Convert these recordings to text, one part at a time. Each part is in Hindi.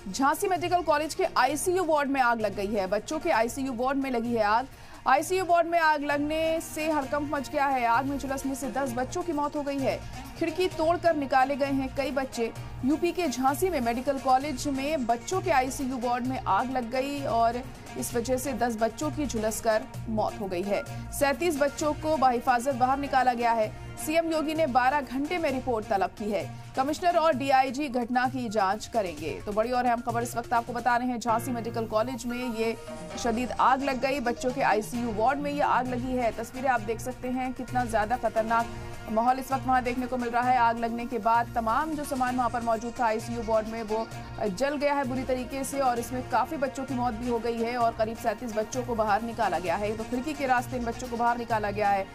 झांसी मेडिकल कॉलेज के आईसीयू वार्ड में आग लग गई है। बच्चों के आईसीयू वार्ड में लगी है आग। आईसीयू वार्ड में आग लगने से हड़कंप मच गया है। आग में झुलसने से 10 बच्चों की मौत हो गई है। खिड़की तोड़कर निकाले गए हैं कई बच्चे। यूपी के झांसी में मेडिकल कॉलेज में बच्चों के आईसीयू वार्ड में आग लग गई और इस वजह से 10 बच्चों की झुलसकर मौत हो गई है। 37 बच्चों को बाहिफाजत बाहर निकाला गया है। सीएम योगी ने 12 घंटे में रिपोर्ट तलब की है। कमिश्नर और डीआईजी घटना की जांच करेंगे। तो बड़ी और अहम खबर इस वक्त आपको बता रहे हैं। झांसी मेडिकल कॉलेज में ये शदीद आग लग गई। बच्चों के आईसीयू वार्ड में ये आग लगी है। तस्वीरें आप देख सकते हैं, कितना ज्यादा खतरनाक माहौल इस वक्त वहां देखने को मिल रहा है। आग लगने के बाद तमाम जो सामान वहां पर मौजूद था आईसीयू वार्ड में, वो जल गया है बुरी तरीके से और इसमें काफी बच्चों की मौत भी हो गई है और करीब 37 बच्चों को बाहर निकाला गया है। तो खिड़की के रास्ते इन बच्चों को बाहर निकाला गया है।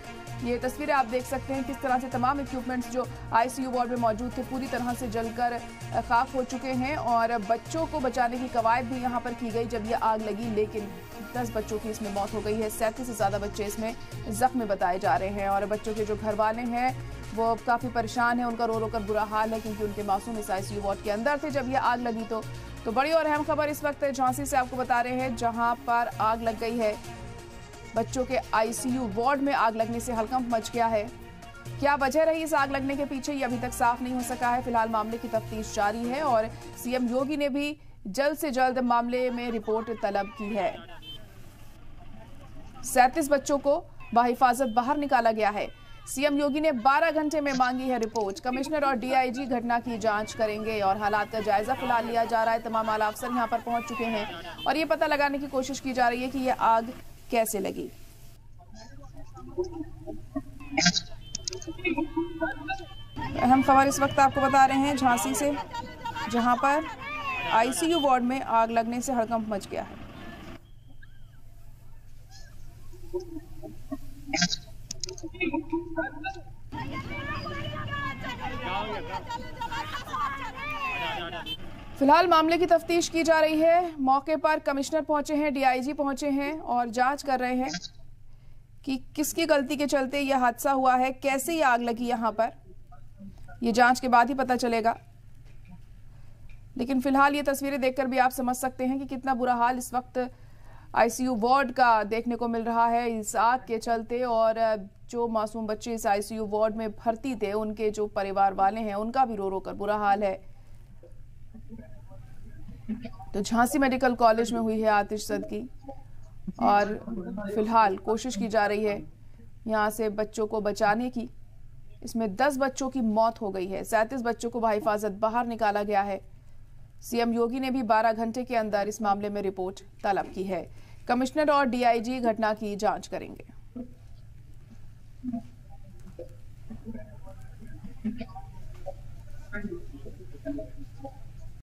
ये तस्वीरें आप देख सकते हैं किस तरह से तमाम इक्विपमेंट्स जो आईसीयू वार्ड में मौजूद थे पूरी तरह से जलकर खाक हो चुके हैं और बच्चों को बचाने की कवायद भी यहां पर की गई जब ये आग लगी, लेकिन 10 बच्चों की इसमें मौत हो गई है। 37 से ज्यादा बच्चे इसमें जख्मी बताए जा रहे हैं और बच्चों के जो घर वाले हैं वो काफी परेशान हैं। उनका रो रो कर बुरा हाल है क्योंकि उनके मासूम इस आईसीयू वार्ड के अंदर थे जब ये आग लगी। तो बड़ी और अहम खबर इस वक्त झांसी से आपको बता रहे हैं, जहां पर आग लग गई है। बच्चों के आईसीयू वार्ड में आग लगने से हड़कंप मच गया है। क्या वजह रही इस आग लगने के पीछे, ये अभी तक साफ नहीं हो सका है। फिलहाल मामले की तफ्तीश जारी है और सीएम योगी ने भी जल्द से जल्द मामले में रिपोर्ट तलब की है। 37 बच्चों को बाहिफाजत बाहर निकाला गया है। सीएम योगी ने 12 घंटे में मांगी है रिपोर्ट। कमिश्नर और डीआईजी घटना की जांच करेंगे और हालात का जायजा फिलहाल लिया जा रहा है। तमाम आला अफसर यहां पर पहुंच चुके हैं और ये पता लगाने की कोशिश की जा रही है कि यह आग कैसे लगी। अहम खबर इस वक्त आपको बता रहे हैं झांसी से, जहां पर आईसीयू वार्ड में आग लगने से हड़कंप मच गया है। फिलहाल मामले की तफ्तीश की जा रही है। मौके पर कमिश्नर पहुंचे हैं, डीआईजी पहुंचे हैं और जांच कर रहे हैं कि किसकी गलती के चलते यह हादसा हुआ है, कैसे ये आग लगी यहां पर। ये जांच के बाद ही पता चलेगा। लेकिन फिलहाल ये तस्वीरें देखकर भी आप समझ सकते हैं कि कितना बुरा हाल इस वक्त आईसीयू वार्ड का देखने को मिल रहा है इस आग के चलते। और जो मासूम बच्चे इस आईसीयू वार्ड में भर्ती थे, उनके जो परिवार वाले हैं, उनका भी रो रो कर बुरा हाल है। तो झांसी मेडिकल कॉलेज में हुई है आतिशज़दगी और फिलहाल कोशिश की जा रही है यहां से बच्चों को बचाने की। इसमें 10 बच्चों की मौत हो गई है। 37 बच्चों को बाहिफाजत बाहर निकाला गया है। सीएम योगी ने भी 12 घंटे के अंदर इस मामले में रिपोर्ट तलब की है। कमिश्नर और डीआईजी घटना की जांच करेंगे।